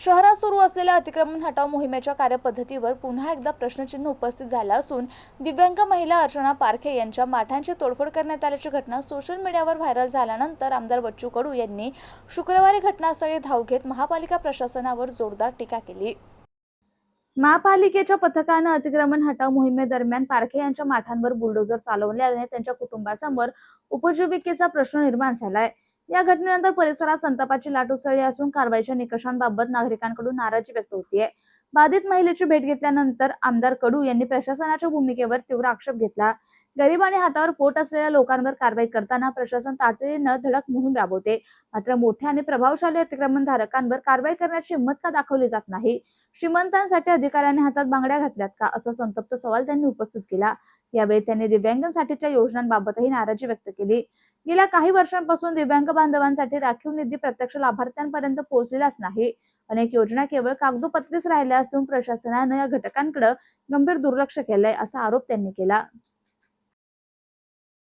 शहरात सुरू असलेल्या अतिक्रमण हटाव मोहिमेच्या कार्यपद्धतीवर पुन्हा एकदा प्रश्नचिन्ह उपस्थित झालं असून दिव्यांग महिला अर्चना पारखे यांच्या माठांची तोडफोड करण्यात आल्याची घटना सोशल मीडियावर व्हायरल झाल्यानंतर आमदार बच्चू कडू यांनी शुक्रवारी घटनास्थळी धाव घेत महापालिका प्रशासनावर जोरदार टीका केली। महापालिकेच्या पथकानं अतिक्रमण हटाव मोहिमेदरम्यान पारखे यांच्या माठांवर बुलडोझर चालवल्याने त्यांच्या कुटुंबासमोर उपजीविकेचा प्रश्न निर्माण झालाय। या घटनेनंतर परिसरात संतापाची लाट उसळली असून कारवाईच्या निकषांबाबत नागरिकांकडून नाराजी व्यक्त होतीये। बाधित महिलेची भेट घेतल्यानंतर आमदार कडू यांनी प्रशासनाच्या भूमिकेवर तीव्र आक्षेप घेतला। गरीब आणि हातावर पोट असलेल्या लोकांवर कारवाई करताना प्रशासन तातडीनं धडक मोहीम राबवते, मात्र मोठ्या आणि प्रभावशाली अतिक्रमणधारकांवर कारवाई करण्याची हिंमत का दाखवली जात नाही? श्रीमंतांसाठी अधिकाऱ्यांनी हातात बांगड्या घातल्यात का, असा संतप्त सवाल त्यांनी उपस्थित केला। यावेळी त्यांनी दिव्यांगांसाठीच्या योजनांबाबतही नाराजी व्यक्त केली। गेल्या काही वर्षांपासून दिव्यांग बांधवांसाठी राखीव निधी प्रत्यक्ष लाभार्थ्यांपर्यंत पोहोचलेलाच नाही। अनेक योजना केवळ कागदोपत्रीच राहिल्या असून प्रशासनानं या घटकांकडे गंभीर दुर्लक्ष केलंय, असा आरोप त्यांनी केला।